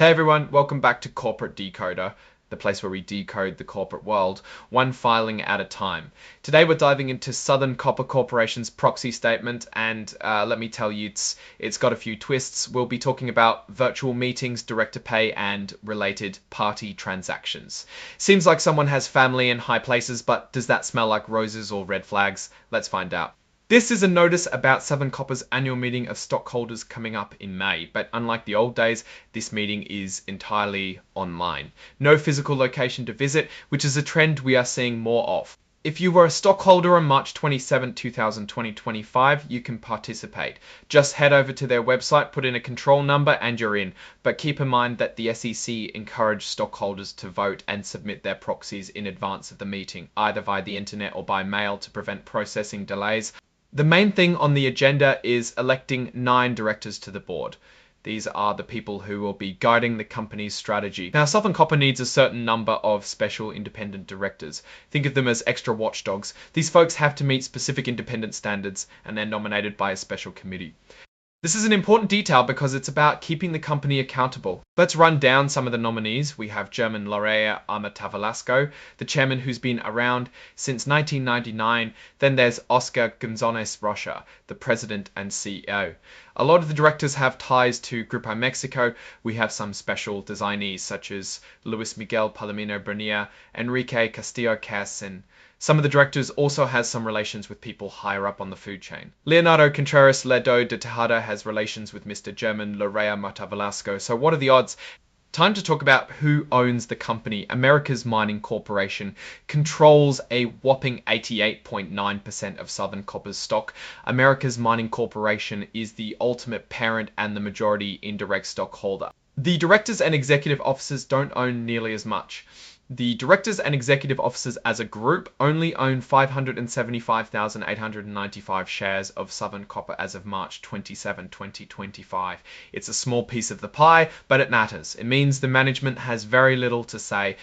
Hey everyone, welcome back to Corporate Decoder, the place where we decode the corporate world, one filing at a time. Today we're diving into Southern Copper Corporation's proxy statement, and let me tell you, it's got a few twists. We'll be talking about virtual meetings, director pay, and related party transactions. Seems like someone has family in high places, but does that smell like roses or red flags? Let's find out. This is a notice about Southern Copper's annual meeting of stockholders coming up in May, but unlike the old days, this meeting is entirely online. No physical location to visit, which is a trend we are seeing more of. If you were a stockholder on March 27, 2025, you can participate. Just head over to their website, put in a control number, and you're in. But keep in mind that the SEC encouraged stockholders to vote and submit their proxies in advance of the meeting, either via the internet or by mail to prevent processing delays. The main thing on the agenda is electing 9 directors to the board. These are the people who will be guiding the company's strategy. Now, Southern Copper needs a certain number of special independent directors. Think of them as extra watchdogs. These folks have to meet specific independent standards, and they're nominated by a special committee. This is an important detail because it's about keeping the company accountable. Let's run down some of the nominees. We have German Lorea Amatavalasco, the chairman who's been around since 1999. Then there's Oscar Gonzalez Rocha, the president and CEO. A lot of the directors have ties to Grupo Mexico. We have some special designees such as Luis Miguel Palomino Bernia, Enrique Castillo Cas, and some of the directors also has some relations with people higher up on the food chain. Leonardo Contreras Ledo de Tejada has relations with Mr. German Lorea Matavalasco. So what are the odds? Time to talk about who owns the company. America's Mining Corporation controls a whopping 88.9% of Southern Copper's stock. America's Mining Corporation is the ultimate parent and the majority indirect stockholder. The directors and executive officers don't own nearly as much. The directors and executive officers as a group only own 575,895 shares of Southern Copper as of March 27, 2025. It's a small piece of the pie, but it matters. It means the management has very little to say.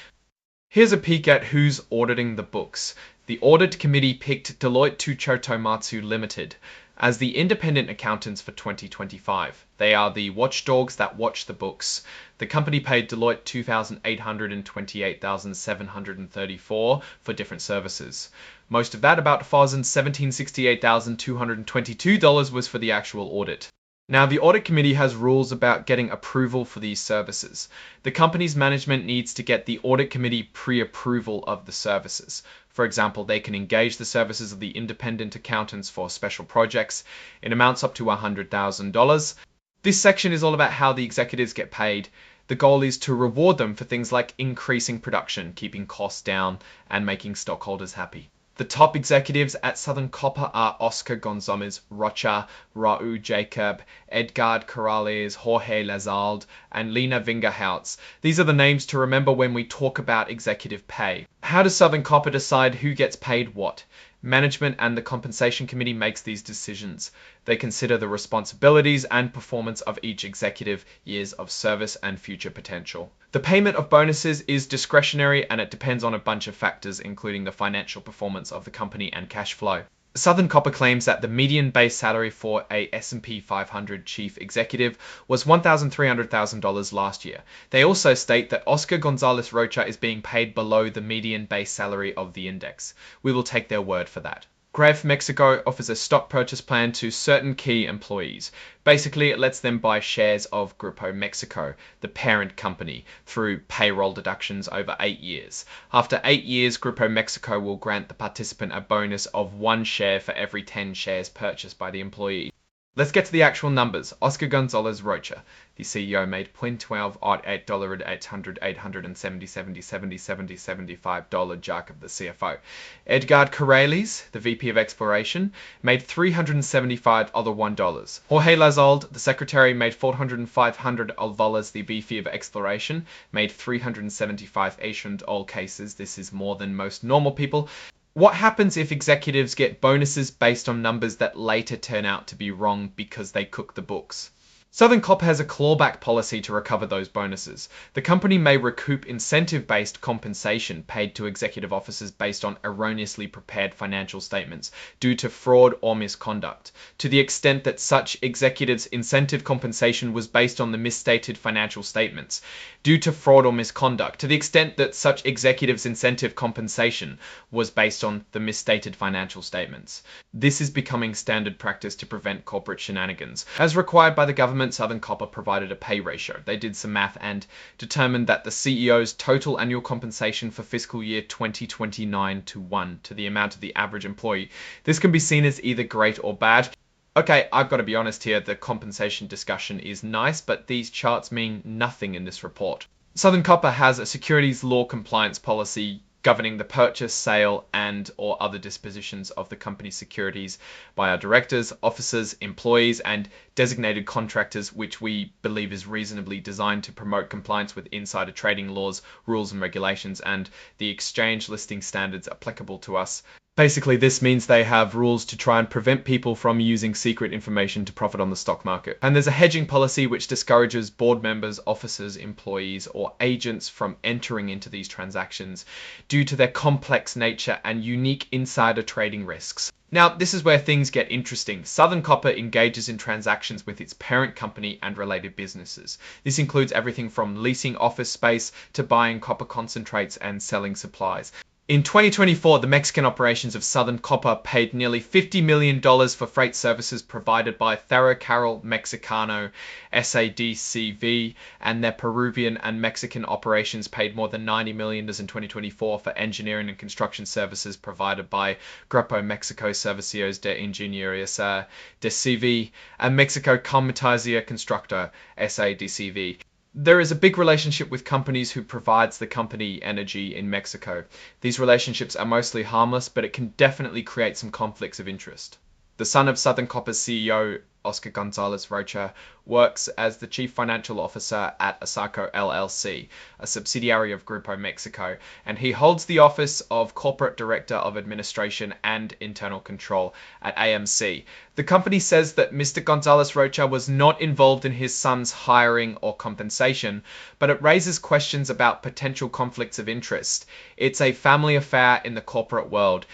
Here's a peek at who's auditing the books. The audit committee picked Deloitte Toucho Tohmatsu Limited as the independent accountants for 2025. They are the watchdogs that watch the books. The company paid Deloitte $2,828,734 for different services. Most of that, about $1,768,222, was for the actual audit. Now, the audit committee has rules about getting approval for these services. The company's management needs to get the audit committee pre-approval of the services. For example, they can engage the services of the independent accountants for special projects in amounts up to $100,000. This section is all about how the executives get paid. The goal is to reward them for things like increasing production, keeping costs down, and making stockholders happy. The top executives at Southern Copper are Oscar Gonzalez Rocha, Raul Jacob, Edgar Corrales, Jorge Lazalde, and Lena Vingerhautz. These are the names to remember when we talk about executive pay. How does Southern Copper decide who gets paid what? Management and the compensation committee makes these decisions. They consider the responsibilities and performance of each executive, years of service, and future potential. The payment of bonuses is discretionary and it depends on a bunch of factors, including the financial performance of the company and cash flow. Southern Copper claims that the median base salary for a S&P 500 chief executive was $1,300,000 last year. They also state that Oscar Gonzalez Rocha is being paid below the median base salary of the index. We will take their word for that. Grupo Mexico offers a stock purchase plan to certain key employees. Basically, it lets them buy shares of Grupo Mexico, the parent company, through payroll deductions over 8 years. After 8 years, Grupo Mexico will grant the participant a bonus of 1 share for every 10 shares purchased by the employee. Let's get to the actual numbers. Oscar Gonzalez Rocha, the CEO, made $0.12 odd $8,870 jack of the CFO. Edgar Corrales, the VP of Exploration, made $375 other $1. Jorge Lazalde, the secretary, made $405 the VP of Exploration, made $375 Asian all cases. This is more than most normal people. What happens if executives get bonuses based on numbers that later turn out to be wrong because they cook the books? Southern Copper has a clawback policy to recover those bonuses. The company may recoup incentive-based compensation paid to executive officers based on erroneously prepared financial statements due to fraud or misconduct, to the extent that such executives' incentive compensation was based on the misstated financial statements, due to fraud or misconduct, to the extent that such executives' incentive compensation was based on the misstated financial statements. This is becoming standard practice to prevent corporate shenanigans. As required by the government, Southern Copper provided a pay ratio. They did some math and determined that the CEO's total annual compensation for fiscal year 2029 to 1 to the amount of the average employee. This can be seen as either great or bad. Okay, I've got to be honest here, the compensation discussion is nice, but these charts mean nothing in this report. Southern Copper has a securities law compliance policy governing the purchase, sale, and or other dispositions of the company's securities by our directors, officers, employees, and designated contractors, which we believe is reasonably designed to promote compliance with insider trading laws, rules and regulations, and the exchange listing standards applicable to us. Basically, this means they have rules to try and prevent people from using secret information to profit on the stock market. And there's a hedging policy which discourages board members, officers, employees, or agents from entering into these transactions due to their complex nature and unique insider trading risks. Now, this is where things get interesting. Southern Copper engages in transactions with its parent company and related businesses. This includes everything from leasing office space to buying copper concentrates and selling supplies. In 2024, the Mexican operations of Southern Copper paid nearly $50 million for freight services provided by Ferrocarril Mexicano SADCV, and their Peruvian and Mexican operations paid more than $90 million in 2024 for engineering and construction services provided by Grupo Mexico Servicios de Ingeniería de CV and Mexico Comercia Constructor SADCV. There is a big relationship with companies who provides the company energy in Mexico. These relationships are mostly harmless, but it can definitely create some conflicts of interest. The son of Southern Copper's CEO, Oscar Gonzalez Rocha, works as the Chief Financial Officer at Asaco LLC, a subsidiary of Grupo Mexico, and he holds the office of Corporate Director of Administration and Internal Control at AMC. The company says that Mr. Gonzalez Rocha was not involved in his son's hiring or compensation, but it raises questions about potential conflicts of interest. It's a family affair in the corporate world.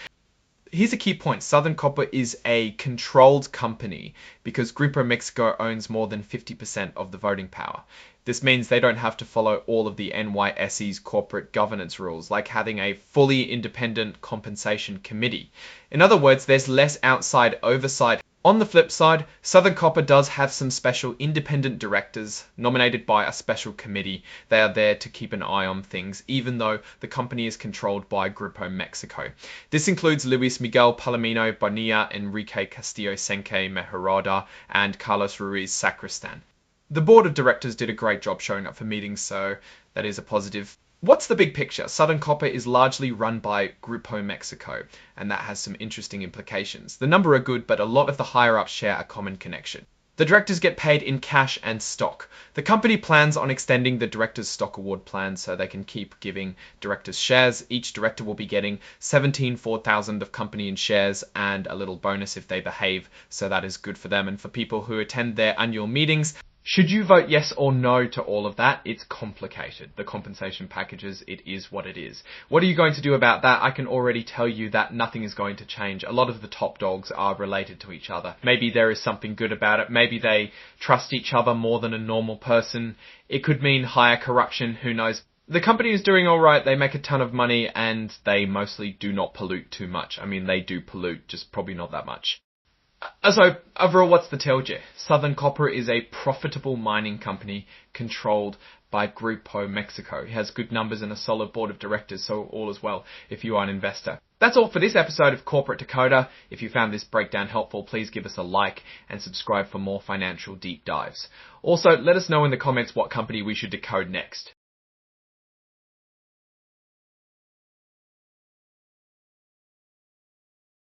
Here's a key point. Southern Copper is a controlled company because Grupo Mexico owns more than 50% of the voting power. This means they don't have to follow all of the NYSE's corporate governance rules, like having a fully independent compensation committee. In other words, there's less outside oversight. On the flip side, Southern Copper does have some special independent directors nominated by a special committee. They are there to keep an eye on things, even though the company is controlled by Grupo Mexico. This includes Luis Miguel Palomino Bonilla, Enrique Castillo Senque Mejorada, and Carlos Ruiz Sacristan. The board of directors did a great job showing up for meetings, so that is a positive. What's the big picture? Southern Copper is largely run by Grupo Mexico, and that has some interesting implications. The number are good, but a lot of the higher-ups share a common connection. The directors get paid in cash and stock. The company plans on extending the directors' stock award plan so they can keep giving directors shares. Each director will be getting 17,400 of company in shares and a little bonus if they behave, so that is good for them. And for people who attend their annual meetings, should you vote yes or no to all of that? It's complicated. The compensation packages, it is what it is. What are you going to do about that? I can already tell you that nothing is going to change. A lot of the top dogs are related to each other. Maybe there is something good about it. Maybe they trust each other more than a normal person. It could mean higher corruption. Who knows? The company is doing all right. They make a ton of money and they mostly do not pollute too much. I mean, they do pollute, just probably not that much. So, overall, what's the telltale? Southern Copper is a profitable mining company controlled by Grupo Mexico. It has good numbers and a solid board of directors, so all is well if you are an investor. That's all for this episode of Corporate Decoder. If you found this breakdown helpful, please give us a like and subscribe for more financial deep dives. Also, let us know in the comments what company we should decode next.